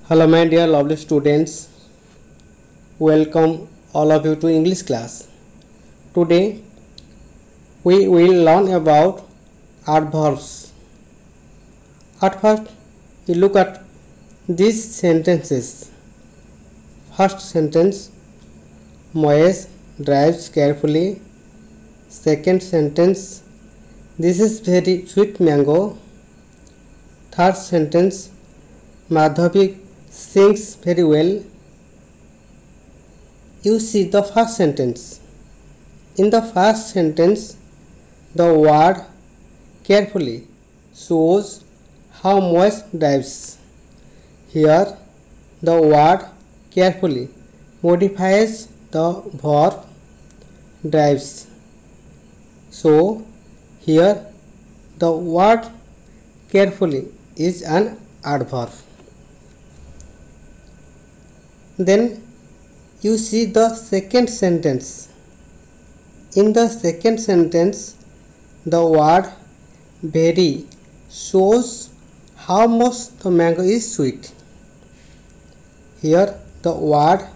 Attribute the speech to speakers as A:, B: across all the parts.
A: Hello my dear lovely students, welcome all of you to English class. Today we will learn about adverbs. At first we look at these sentences. First sentence, Moez drives carefully. Second sentence, this is very sweet mango. Third sentence, Madhavi sings very well. You see the first sentence. In the first sentence, the word carefully shows how Moez drives. Here, the word carefully modifies the verb drives. So, here the word carefully is an adverb. Then you see the second sentence. In the second sentence, the word very shows how much the mango is sweet. Here the word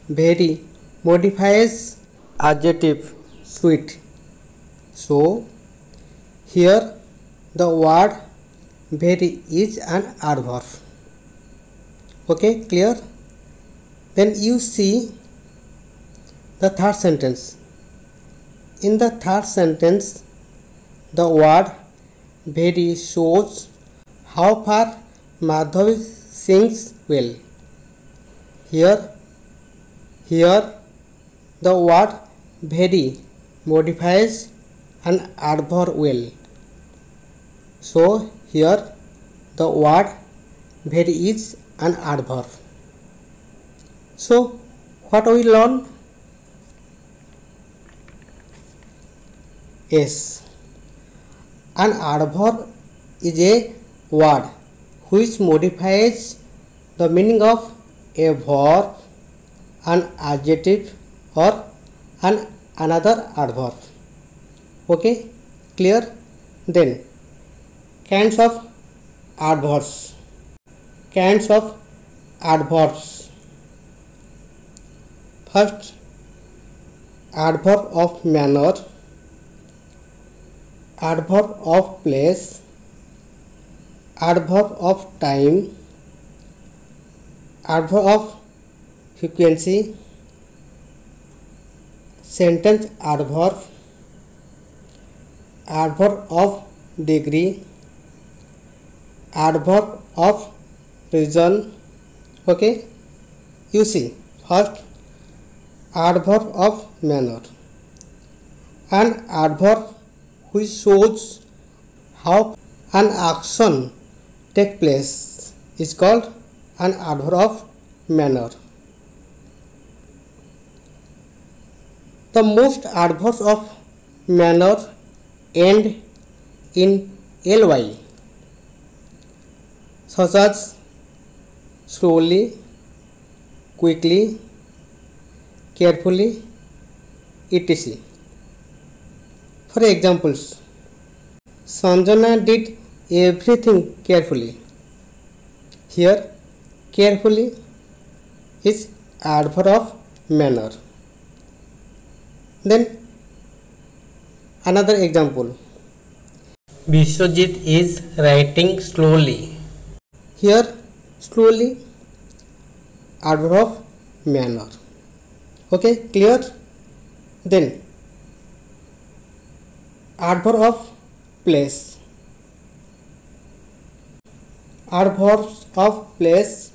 A: very modifies adjective sweet. So here the word very is an adverb. Okay, clear? Then you see the third sentence. In the third sentence, the word very shows how far Madhavi sings well. Here the word very modifies an adverb well. So here the word very is an adverb. So what we learn? Yes, an adverb is a word which modifies the meaning of a verb, an adjective or another adverb. Okay, clear? Then kinds of adverbs. Kinds of adverbs. First, adverb of manner, adverb of place, adverb of time, adverb of frequency, sentence adverb, adverb of degree, adverb of reason. Okay, you see, first adverb of manner. An adverb which shows how an action takes place is called an adverb of manner. The most adverbs of manner end in ly, such as slowly, quickly, carefully, etc. For examples, Sanjana did everything carefully. Here, carefully is adverb of manner. Then another example, Vishwajit is writing slowly. Here, slowly, adverb of manner. Okay, clear? Then adverb of place. Adverbs of place.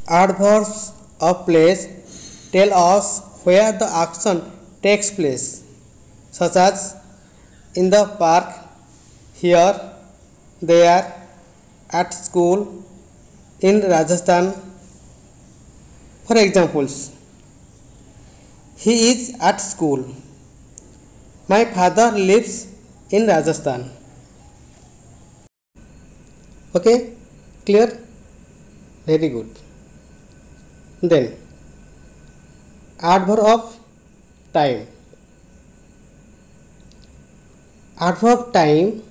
A: Adverbs of place tell us where the action takes place, such as in the park, here, there, at school, in Rajasthan. For examples, he is at school. My father lives in Rajasthan. Okay, clear? Very good. Then adverb of time. Adverb time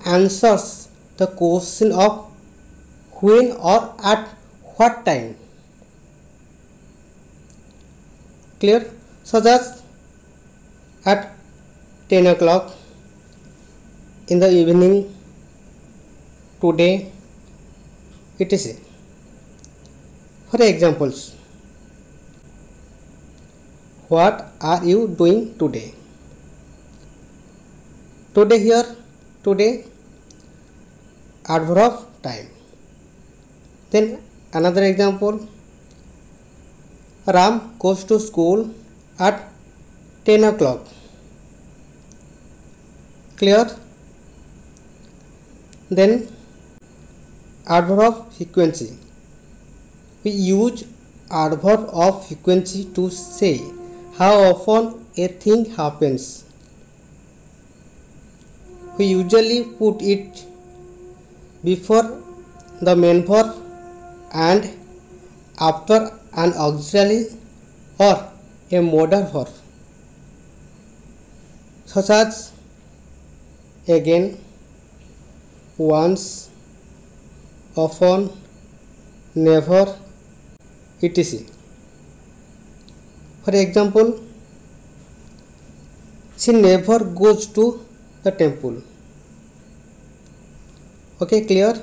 A: answers the question of when or at what time? Clear? Such as at 10 o'clock in the evening, today, etc. For examples, what are you doing today? Today here, today, adverb of time. Then another example, Ram goes to school at 10 o'clock. Clear? Then adverb of frequency. We use adverb of frequency to say how often a thing happens. We usually put it before the main verb and after an auxiliary or a modal verb, such as again, once, often, never, etc. For example, she never goes to the temple. Okay, clear?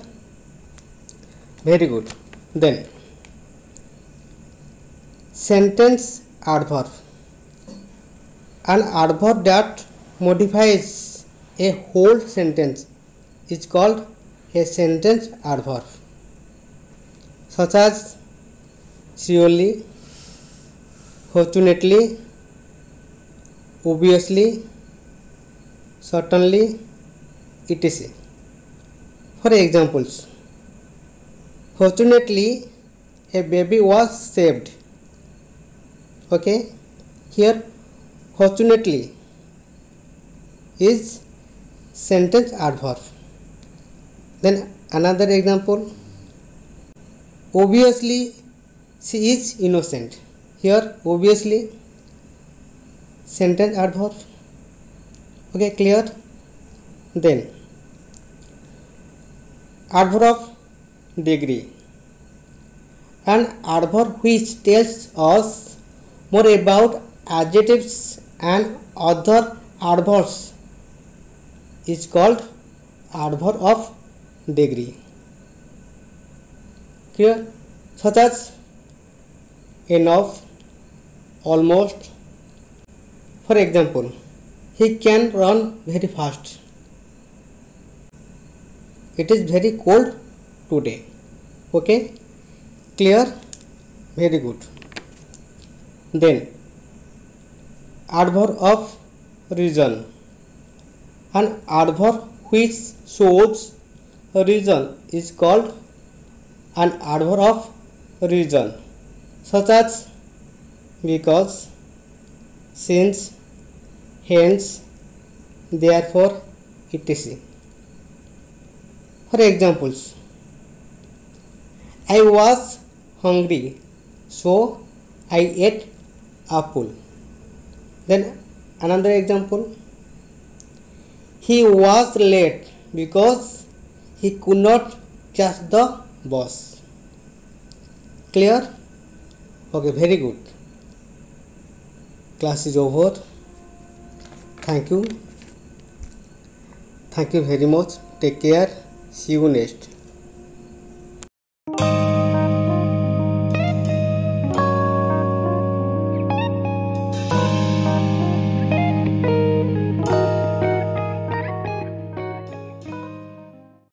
A: Very good. Then sentence adverb. An adverb that modifies a whole sentence is called a sentence adverb, such as surely, fortunately, obviously, certainly, etc. For examples, fortunately, a baby was saved. Okay, here fortunately is sentence adverb. Then another example, obviously she is innocent. Here obviously sentence adverb. Okay, clear? Then adverb of degree. An adverb which tells us more about adjectives and other adverbs is called adverb of degree. Clear? Such as enough, almost. For example, he can run very fast. It is very cold today. Okay, clear? Very good. Then adverb of reason. An adverb which shows a reason is called an adverb of reason, such as because, since, hence, therefore, etc. For examples, I was hungry, so I ate apple. Then another example, he was late because he could not catch the bus. Clear? Okay, very good. Class is over. Thank you. Thank you very much. Take care. See you next.